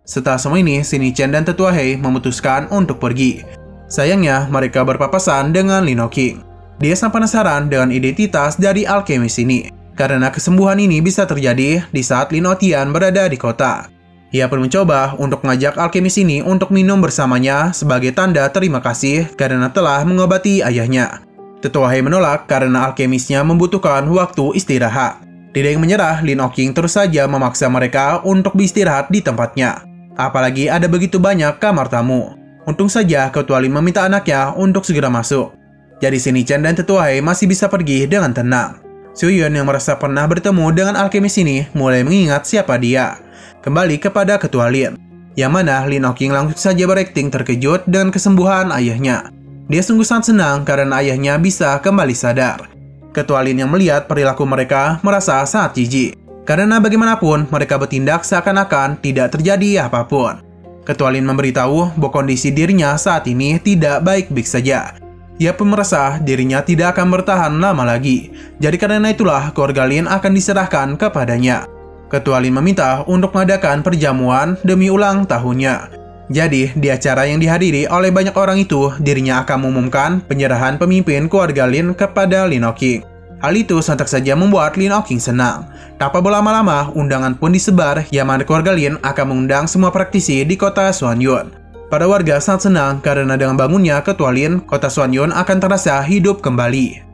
Speaker 4: Setelah semua ini, Xingnichen dan Tetua He memutuskan untuk pergi. Sayangnya, mereka berpapasan dengan Lino King. Dia sangat penasaran dengan identitas dari alkemis ini, karena kesembuhan ini bisa terjadi di saat Lino Tian berada di kota. Ia pun mencoba untuk mengajak alkemis ini untuk minum bersamanya sebagai tanda terima kasih karena telah mengobati ayahnya. Tetua He menolak karena alkemisnya membutuhkan waktu istirahat. Tidak yang menyerah, Lino King terus saja memaksa mereka untuk beristirahat di tempatnya. Apalagi ada begitu banyak kamar tamu. Untung saja Ketua Lin meminta anaknya untuk segera masuk. Jadi Xingnichen dan Tetua He masih bisa pergi dengan tenang. Xu Yun yang merasa pernah bertemu dengan alkemis ini mulai mengingat siapa dia. Kembali kepada Ketua Lin, yang mana Lino King langsung saja berakting terkejut dengan kesembuhan ayahnya. Dia sungguh sangat senang karena ayahnya bisa kembali sadar. Ketua Lin yang melihat perilaku mereka merasa sangat jijik. Karena bagaimanapun mereka bertindak seakan-akan tidak terjadi apapun. Ketua Lin memberitahu bahwa kondisi dirinya saat ini tidak baik-baik saja. Ia pun merasa dirinya tidak akan bertahan lama lagi. Jadi karena itulah keluarga Lin akan diserahkan kepadanya. Ketua Lin meminta untuk mengadakan perjamuan demi ulang tahunnya. Jadi di acara yang dihadiri oleh banyak orang itu, dirinya akan mengumumkan penyerahan pemimpin keluarga Lin kepada Lino King. Hal itu sontak saja membuat Lino King senang. Tanpa berlama-lama, undangan pun disebar yang mana keluarga Lin akan mengundang semua praktisi di kota Xuanyun. Para warga sangat senang karena dengan bangunnya Ketua Lin, kota Xuanyun akan terasa hidup kembali.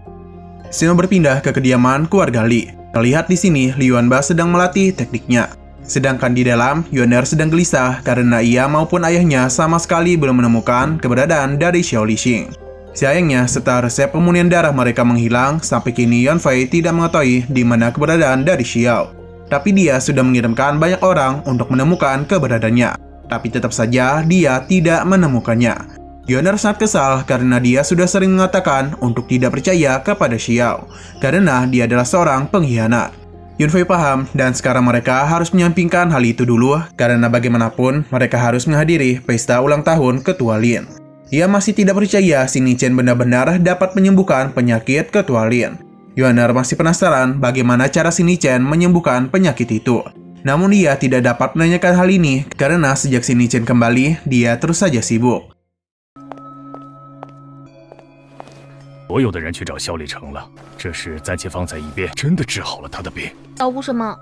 Speaker 4: Sino berpindah ke kediaman keluarga Li. Terlihat di sini Li Yuanba sedang melatih tekniknya. Sedangkan di dalam, Yuaner sedang gelisah karena ia maupun ayahnya sama sekali belum menemukan keberadaan dari Xiao Lixing. Sayangnya, setelah resep pemurnian darah mereka menghilang, sampai kini Yuanfei tidak mengetahui di mana keberadaan dari Xiao. Tapi dia sudah mengirimkan banyak orang untuk menemukan keberadaannya. Tapi tetap saja dia tidak menemukannya. Yuaner sangat kesal karena dia sudah sering mengatakan untuk tidak percaya kepada Xiao, karena dia adalah seorang pengkhianat. Yunfei paham dan sekarang mereka harus menyampingkan hal itu dulu karena bagaimanapun mereka harus menghadiri pesta ulang tahun Ketua Lin. Ia masih tidak percaya Xingnichen benar-benar dapat menyembuhkan penyakit Ketua Lin. Yuaner masih penasaran bagaimana cara Xingnichen menyembuhkan penyakit itu. Namun dia tidak dapat menanyakan hal ini karena sejak Xingnichen kembali, dia terus saja sibuk.
Speaker 6: 所有的人去找萧立成了，这事暂且放在一边，真的治好了他的病。
Speaker 7: 找补什么？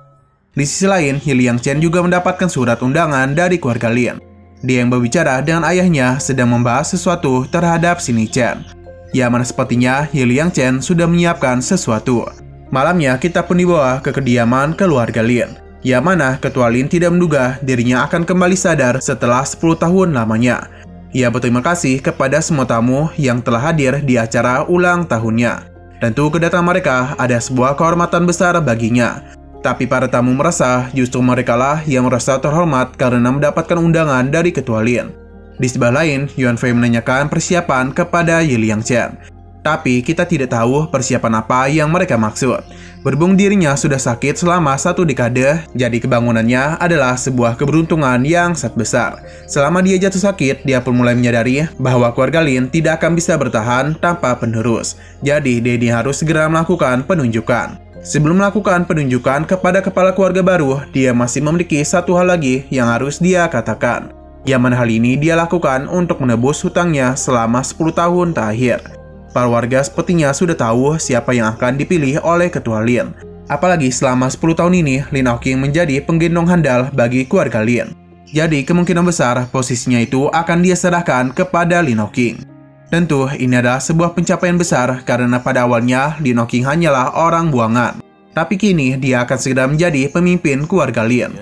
Speaker 4: Di sisi lain, He Liangchen juga mendapatkan surat undangan dari keluarga Lin. Dia yang berbicara dengan ayahnya sedang membahas sesuatu terhadap Xingnichen. Ya mana sepertinya He Liangchen sudah menyiapkan sesuatu. Malamnya kita pun dibawa ke kediaman keluarga Lin. Ya mana Ketua Lin tidak menduga dirinya akan kembali sadar setelah 10 tahun lamanya. Ia berterima kasih kepada semua tamu yang telah hadir di acara ulang tahunnya. Tentu kedatangan mereka ada sebuah kehormatan besar baginya. Tapi para tamu merasa justru merekalah yang merasa terhormat karena mendapatkan undangan dari Ketua Lin. Di sebelah lain, Yuanfei menanyakan persiapan kepada Ye Liangchen. Tapi kita tidak tahu persiapan apa yang mereka maksud. Berhubung dirinya sudah sakit selama 1 dekade, jadi kebangunannya adalah sebuah keberuntungan yang sangat besar. Selama dia jatuh sakit, dia pun mulai menyadari bahwa keluarga Lin tidak akan bisa bertahan tanpa penerus. Jadi Denny harus segera melakukan penunjukan. Sebelum melakukan penunjukan kepada kepala keluarga baru, dia masih memiliki satu hal lagi yang harus dia katakan. Yang mana hal ini dia lakukan untuk menebus hutangnya selama 10 tahun terakhir. Para warga sepertinya sudah tahu siapa yang akan dipilih oleh ketua Lin. Apalagi selama 10 tahun ini, Lin Hawking menjadi penggendong handal bagi keluarga Lin. Jadi kemungkinan besar posisinya itu akan dia serahkan kepada Lin Hawking. Tentu ini adalah sebuah pencapaian besar karena pada awalnya Lin Hawking hanyalah orang buangan. Tapi kini dia akan segera menjadi pemimpin keluarga Lin.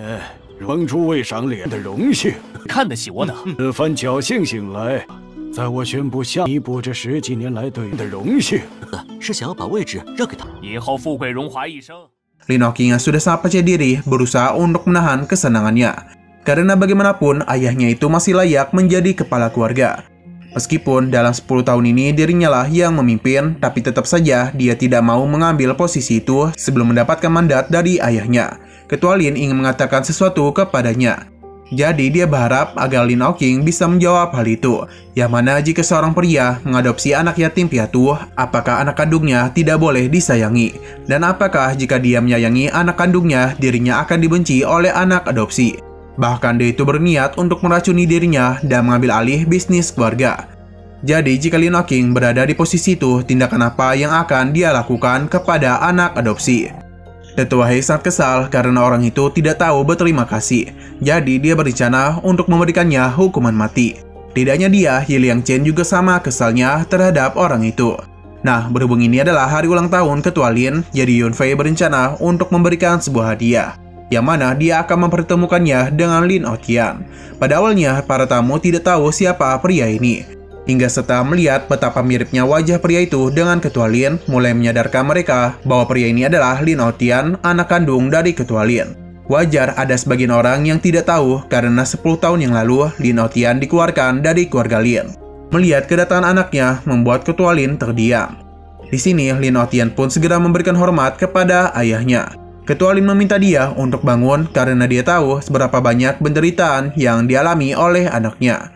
Speaker 2: 帮诸位赏脸的荣幸，
Speaker 3: 看得起我呢。
Speaker 2: 此番侥幸醒来，在我宣布下弥补这10几年来对你的荣幸。
Speaker 3: 是想要把位置让给他，以后富贵荣华一生。
Speaker 4: Lin Hawking yang sudah sangat percaya diri berusaha untuk menahan kesenangannya. Karena bagaimanapun ayahnya itu masih layak menjadi kepala keluarga. Meskipun dalam 10 tahun ini dirinya lah yang memimpin, tapi tetap saja dia tidak mau mengambil posisi itu sebelum mendapatkan mandat dari ayahnya. Ketua Lin ingin mengatakan sesuatu kepadanya. Jadi dia berharap agar Lin Hawking bisa menjawab hal itu. Yang mana jika seorang pria mengadopsi anak yatim piatu, apakah anak kandungnya tidak boleh disayangi? Dan apakah jika dia menyayangi anak kandungnya, dirinya akan dibenci oleh anak adopsi? Bahkan dia itu berniat untuk meracuni dirinya dan mengambil alih bisnis keluarga. Jadi jika Lin Hawking berada di posisi itu, tindakan apa yang akan dia lakukan kepada anak adopsi? Tetua He sangat kesal karena orang itu tidak tahu berterima kasih. Jadi dia berencana untuk memberikannya hukuman mati. Tidak hanya dia, Ye Liang Chen juga sama kesalnya terhadap orang itu. Nah, berhubung ini adalah hari ulang tahun Ketua Lin, jadi Yun Fei berencana untuk memberikan sebuah hadiah, yang mana dia akan mempertemukannya dengan Lin Otian. Pada awalnya, para tamu tidak tahu siapa pria ini. Hingga setelah melihat betapa miripnya wajah pria itu dengan Ketua Lin, mulai menyadarkan mereka bahwa pria ini adalah Lin Otian, anak kandung dari Ketua Lin. Wajar ada sebagian orang yang tidak tahu karena 10 tahun yang lalu Lin Otian dikeluarkan dari keluarga Lin. Melihat kedatangan anaknya membuat Ketua Lin terdiam. Di sini Lin Otian pun segera memberikan hormat kepada ayahnya. Ketua Lin meminta dia untuk bangun karena dia tahu seberapa banyak penderitaan yang dialami oleh anaknya.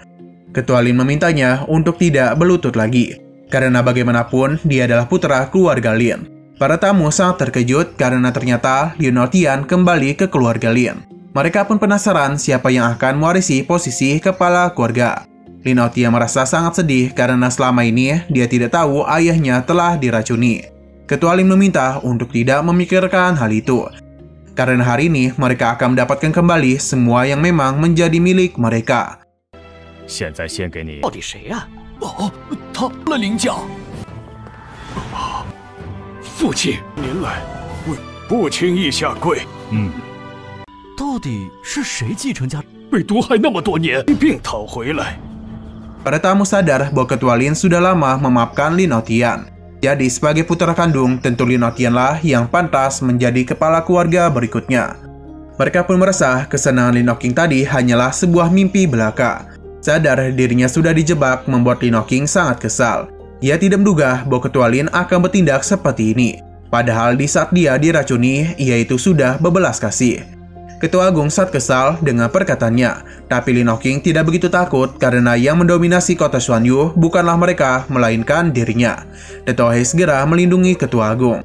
Speaker 4: Ketua Lin memintanya untuk tidak berlutut lagi, karena bagaimanapun dia adalah putra keluarga Lin. Para tamu sangat terkejut karena ternyata Lin Otian kembali ke keluarga Lin. Mereka pun penasaran siapa yang akan mewarisi posisi kepala keluarga. Lin Otian merasa sangat sedih karena selama ini dia tidak tahu ayahnya telah diracuni. Ketua Lin meminta untuk tidak memikirkan hal itu, karena hari ini mereka akan mendapatkan kembali semua yang memang menjadi milik mereka.
Speaker 6: 现在先给你。
Speaker 3: 到底谁呀？哦，他了凌驾。
Speaker 2: 父亲，您来，不轻易下跪。
Speaker 3: 到底是谁继承家？
Speaker 6: 被毒害那么多年，
Speaker 2: 并讨回来。
Speaker 4: Para tamu sadar bahwa Ketua Lin sudah lama memaafkan Lin Otian. Jadi sebagai putra kandung, tentu Lin Otian lah yang pantas menjadi kepala keluarga berikutnya. Mereka pun merasa kesenangan Lin Hawking tadi hanyalah sebuah mimpi belaka. Sadar dirinya sudah dijebak membuat Lin Hawking sangat kesal. Ia tidak menduga bahwa Ketua Lin akan bertindak seperti ini. Padahal di saat dia diracuni, ia itu sudah berbelas kasih. Ketua Agung sangat kesal dengan perkataannya. Tapi Lin Hawking tidak begitu takut karena yang mendominasi kota Xuanyu bukanlah mereka, melainkan dirinya. Tetua He segera melindungi Ketua Agung.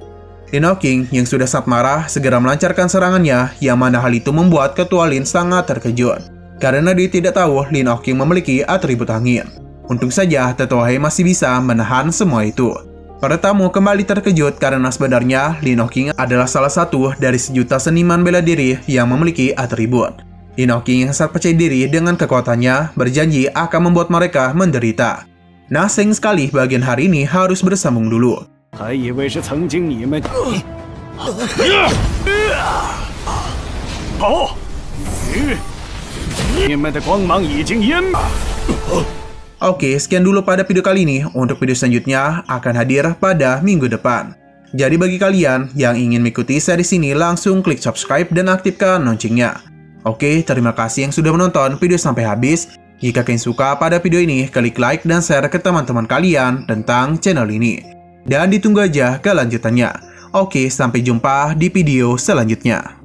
Speaker 4: Lin Hawking yang sudah sangat marah segera melancarkan serangannya, yang mana hal itu membuat Ketua Lin sangat terkejut. Karena dia tidak tahu Lin Hawking memiliki atribut angin. Untung saja Tetua He masih bisa menahan semua itu. Para tamu kembali terkejut karena sebenarnya Lin Hawking adalah salah satu dari sejuta seniman bela diri yang memiliki atribut. Lin Hawking yang sangat percaya diri dengan kekuatannya berjanji akan membuat mereka menderita. Nah, sayang sekali bagian hari ini harus bersambung dulu.
Speaker 2: 还以为是曾经你们好，你们的光芒已经淹没。
Speaker 4: Oke, sekian dulu pada video kali ini. Untuk video selanjutnya akan hadir pada minggu depan. Jadi bagi kalian yang ingin mengikuti series ini, langsung klik subscribe dan aktifkan loncengnya. Oke, terima kasih yang sudah menonton video sampai habis. Jika kalian suka pada video ini, klik like dan share ke teman-teman kalian tentang channel ini. Dan ditunggu aja kelanjutannya. Oke, sampai jumpa di video selanjutnya.